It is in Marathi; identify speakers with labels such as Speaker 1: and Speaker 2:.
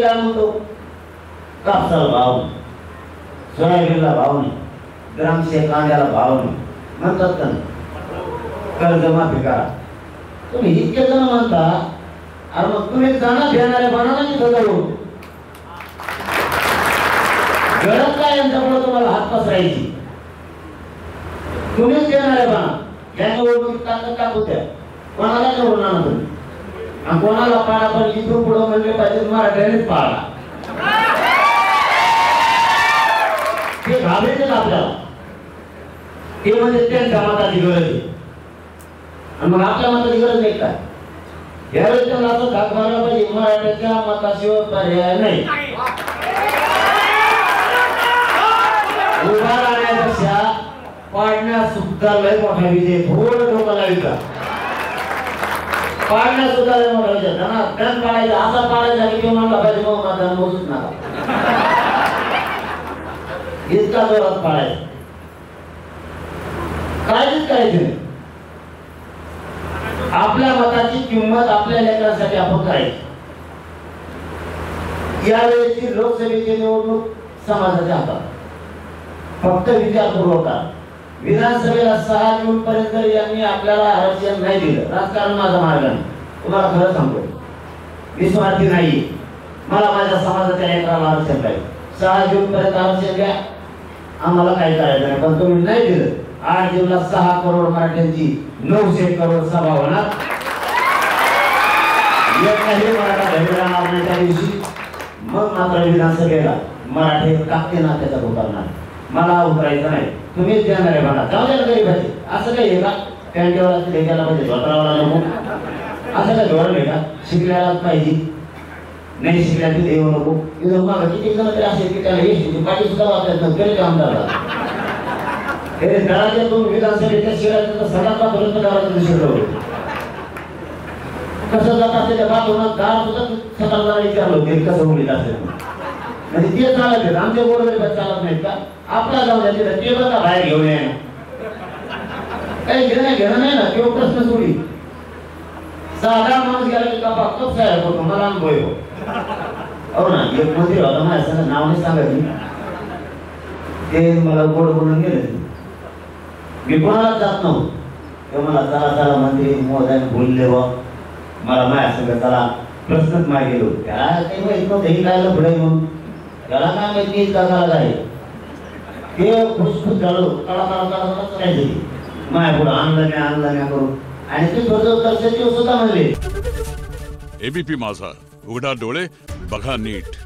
Speaker 1: काय म्हणतो कापसाला भाव नाही, सोयाबीनला भाव नाही, द्राक्षे कांद्याला भाव नाही म्हणतात का नाही? कर्जमाफी करा. तुम्ही इतके जण म्हणता, अरे मग तुम्ही जाणार देणारे बनाना तिथं जाऊ. गरज काय यांच्याकडे तुम्हाला हात पसरायची? तुम्हीच देणारे बना. या निवडणुकीत ताकद टाकू द्या, कोणाला निवडून आणा तुम्ही. आणि कोणाला पाडा, पण इथून पुढं म्हणजे पाहिजे मराठ्यानेच पाडा. ते घाबरायचं आपल्याला, ते म्हणजे त्यांच्या मताची गरज आहे आणि मग आपल्या मताची गरज नाही काय? यावेळेस त्यांना असं धाक मारला पाहिजे, मराठ्याच्या मताशिवाय पर्याय नाही. उभा राहण्यापेक्षा पाडण्यास सुद्धा लय मोठा विजय. थोडं डोकं लावायचा, पाडण्यास सुद्धा लय मोठा विजय. त्यांना त्यान पाडायचा, असा पाडायचा की तो म्हणला पाहिजे मग माझा मोजूच नका, इतका जोरात पाडायचा. काळजीच करायची नाही. आपल्या मताची किंमत आपल्या लेकरांसाठी आपण करायची. यावेळेची लोकसभेची निवडणूक समाजाच्या हातात. फक्त विचारपूर्वक करा. विधानसभेला 6 जून पर्यंत यांनी आपल्याला आरक्षण नाही दिलं, राजकारण माझा मार्ग नाही. तुम्हाला खरं सांगतो, मी स्वार्थी नाही. मला माझ्या समाजाच्या लेकराला आरक्षण पाहिजे. 6 जून पर्यंत आरक्षण द्या, आम्हाला काही करायचं नाही. पण तुम्ही नाही दिलं. 8 जूनला 6 करोड मराठ्यांची 900 करोड सभा होणार. एकही मराठा घरी राहणार नाही त्या दिवशी. मग मात्र विधानसभेला मराठी कापते ना त्याचा उतरणार. मला उतरायचं नाही, तुम्हीच देणार आहे. मला जाऊ द्या गरीबाची. असं काही आहे का? पॅन्टीवर असं द्यायला पाहिजे, धोत्रावाला नको, असं काय धोरण आहे का? शिकल्यालाच पाहिजे, नाही शिकल्या तिथे येऊ नको. इथं मग किती जण तरी असेल की त्याला येशील पाठी सुद्धा वापरत नव्हतं, तरी आमदार हे घराच्या विधानसभेच्या शिरायचं सगळ्यांपर्यंत घराचं शिरलं. कसं जात असेल त्या बाजूला दार सुद्धा स्वतःला विचारलं होते कसं होईल असेल. म्हणजे ते चालत आहेत, आमच्या बरोबर चालत नाहीत का? आपला जाऊन जाते ते बघा बाहेर घेऊन ये, काही घेणं नाही ना. किंवा प्रश्न सोडी साधा माणूस गेला की कापा कप साहेब होतो, मला अनुभव येतो. हो ना, एक मंत्री होता माझ्या संग, नाव नाही सांगायचं, ते मला गोड बोलून गेले. मी कोणालाच जात नव्हतो. ते मला चला चला मंत्री महोदयाने बोलले बा, मला माझ्या संग चला प्रश्नच मागे गेलो. त्याला काही माहित नव्हतं हे काय पुढे म्हणून. त्याला काय माहिती का झाला आहे ते खुशखुश झालो. काळा करायचं माझ्या पुढं आणलं नाही करून. आणि ते थोडं सुद्धा म्हणले.
Speaker 2: एबीपी माझा, उघडा डोळे बघा नीट.